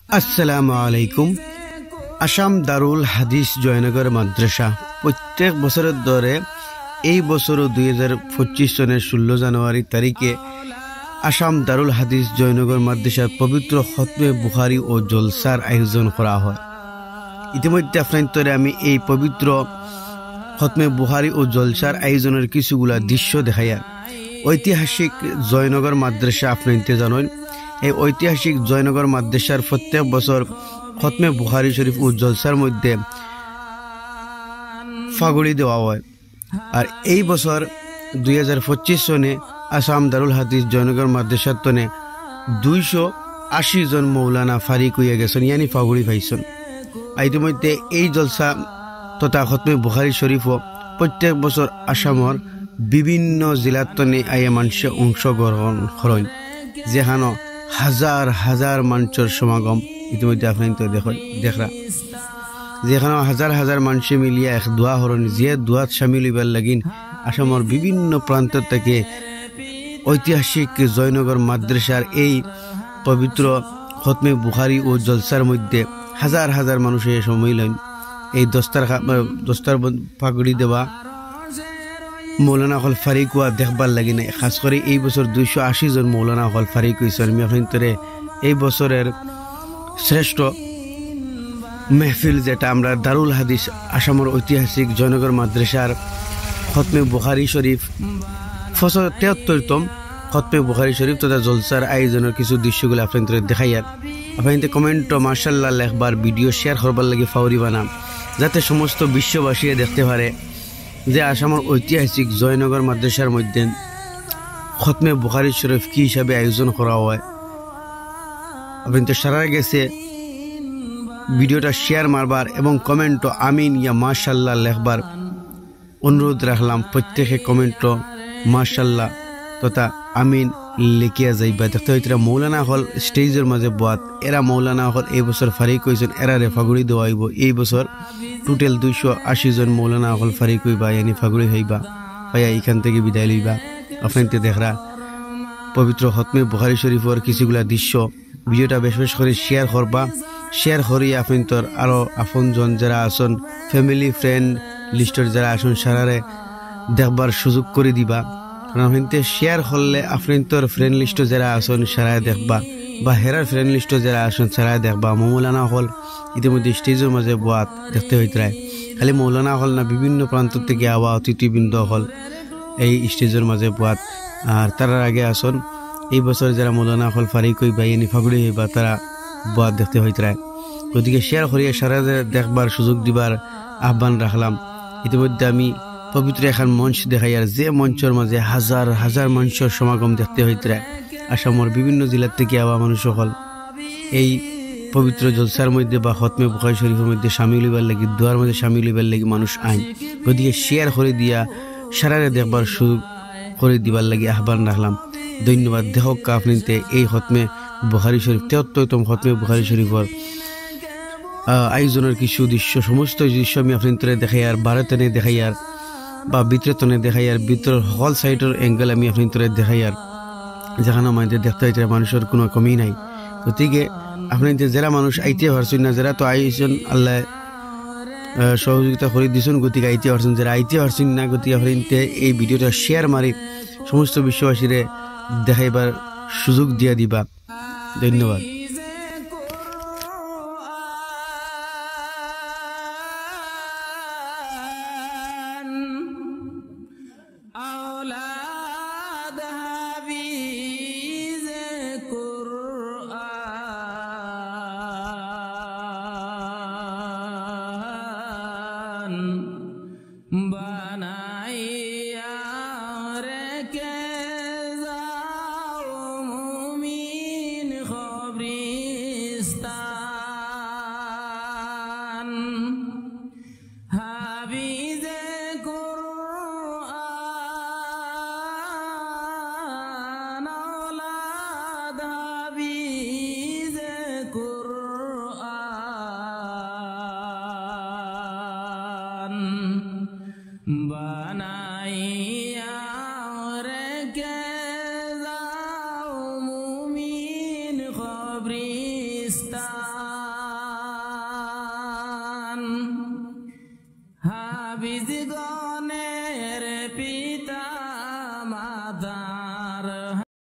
আসসালামু আলাইকুম। আসাম দারুল হাদিস জয়নগর মাদ্রাসা প্রত্যেক বছরের দরে এই বছরও 2025 সনের 16 জানুয়ারি তারিখে আসাম দারুল হাদিস জয়নগর মাদ্রাসার পবিত্র খতমে বুখারী ও জলসার আয়োজন করা হয়। ইতিমধ্যে আপনাদের আমি এই পবিত্র খতমে বুখারী ও জলসার আয়োজনের কিছুগুলা দৃশ্য দেখাইয়া। ঐতিহাসিক জয়নগর মাদ্রাসা আপনাদের জানেন, এই ঐতিহাসিক জয়নগর মাদ্রাসার প্রত্যেক বছর খতমে বুখারী শরীফ ও জলসার মধ্যে ফাগুড়ি দেওয়া হয়। আর এই বছর 2025 সনে আসাম দারুল হাদিস জয়নগর মাদ্রাসার তনে 280 জন মৌলানা ফারিক হইয়া গেছেন, ইয়ানি ফাগুড়ি পাইছেন। ইতিমধ্যে এই জলসা তথা খতমে বুখারী শরীফও প্রত্যেক বছর আসামর বিভিন্ন জেলার তনে আইয়া মানুষে অংশগ্রহণ করেন, যেখানে হাজার হাজার মানুষের সমাগম ইতিমধ্যে আপনার দেখরা, যেখানে হাজার হাজার মানুষে মিলিয়া এক দোয়া হরণ, যে দোয়াত সামিল হইবার লাগিন আসামর বিভিন্ন প্রান্ত থেকে ঐতিহাসিক জয়নগর মাদ্রাসার এই পবিত্র খতমে বুখারী ও জলসার মধ্যে হাজার হাজার মানুষে সম্মিলন এই দস্তার পাগড়ি দেওয়া মৌলানা হল ফারিক হওয়া দেখবার লাগে না। খাস করে এই বছর 280 জন মৌলানা হল ফারিক হয়েছেন। আমি আপনাদের এই বছরের শ্রেষ্ঠ মেহফিল যেটা আমরা দারুল হাদিস আসামের ঐতিহাসিক জয়নগর মাদ্রাসার খতমে বুখারী শরীফ 73তম খতমে বুখারী শরীফ তথা জলসার আয়োজনের কিছু দৃশ্যগুলো আপনাদের দেখাইয়ার। আপনাদের কমেন্ট মার্শাল্লাহ লেখবার, ভিডিও শেয়ার করবার লাগে ফাউরি বানাম, যাতে সমস্ত বিশ্ববাসী দেখতে পারে যে আসামের ঐতিহাসিক জয়নগর মাদ্রাসার মধ্যে খতমে বুখারী শরীফ কি হিসাবে আয়োজন করা হয়। আপনি তো সারা গেছে ভিডিওটা শেয়ার মারবার এবং কমেন্ট আমিন ইয়া মাশাল্লাহ লেখবার অনুরোধ রাখলাম। প্রত্যেকে কমেন্ট মাশাল্লাহ তথা আমিন লিখিয়া যাইবা। দেখতে হইতে মৌলানা হল স্টেজের মাঝে বাত, এরা মৌলানা হল এই বছর ফারিক হয়েছেন, এরা ফাগুড়ি দেওয়া হইব। এই বছর টোটাল 280 জন মৌলানা হল ফারিক হইবা, ইয়ানি ফাগুড়ি হইবা ভাইয়া এখান থেকে বিদায় লইবা। আপনাদের দেখরা পবিত্র খতমে বুখারী শরীফের কিছুগুলা দৃশ্য ভিডিওটা বেশ বেশ করে শেয়ার করবা। শেয়ার করিয়ে আপনার আরও আপনজন যারা আসন, ফ্যামিলি ফ্রেন্ড লিস্টের যারা আসুন সারারে দেখবার সুযোগ করে দিবা। কারণ আপনাদের শেয়ার করলে আপনার ফ্রেন্ড লিস্ট যারা আসন সারায় দেখবা, বা হেরার ফ্রেন্ড লিস্ট যারা আসন সারায় দেখবা। মৌলানা হল ইতিমধ্যে স্টেজের মাঝে বাত দেখতে হইতে রায়, খালি মৌলানা হল না, বিভিন্ন প্রান্ত থেকে আওয়া অতিথিবৃন্দ হল এই স্টেজের মাঝে বাত। আর তার আগে আসন এই বছর যারা মৌলানা হল ফারিক হইবা, ইয়ানি ফাগুড়ি হইবা, তারা বাত দেখতে হইতে রায়। গতিকে শেয়ার করিয়া সারা দেখবার সুযোগ দিবার আহ্বান রাখলাম। ইতিমধ্যে আমি পবিত্র এখন মঞ্চ দেখাই, আর যে মঞ্চের মাঝে হাজার হাজার মানুষের সমাগম দেখতে হইতে আসামের বিভিন্ন জেলার থেকে আওয়া মানুষ হল এই পবিত্র জলসার মধ্যে বা খতমে বুখারী শরীফের মধ্যে সামিল হইবার লাগি, দোয়ার মধ্যে সামিল হইবার লাগি মানুষ আইন। গতিকে শেয়ার করে দিয়া সারারে দেখবার সুযোগ করে দিবার লাগি আহ্বান রাখলাম। ধন্যবাদ। দেখক আপনাতে এই খতমে বুখারী শরীফ 73তম খতমে বুখারী শরীফের আয়োজনের কিছু দৃশ্য, সমস্ত দৃশ্য আমি আপনাদের দেখাই, আর ভারতনে দেখাই, আর বা বিতরতনে দেখাই, আর ভিতর হল সাইডের অ্যাঙ্গেল আমি আপনাদের দেখাই, আর যেখানে আমাদের দেখতে হইতে মানুষের কোনো কমি নাই। গতিকে আপনাদের যারা মানুষ আইতে পারছেন না, যারা তো আইছেন আল্লাহ সহযোগিতা করে দিয়েছেন, গতিকে আইতে পারছেন, যারা আইতে পারছেন না গতিকে আপনাদের এই ভিডিওটা শেয়ার মারি সমস্ত বিশ্ববাসীরে দেখাইবার সুযোগ দিয়া দিবা। ধন্যবাদ। बनाइया रे के जाओ मुमीन खबरिस्तान। হাবিজ গণের পীর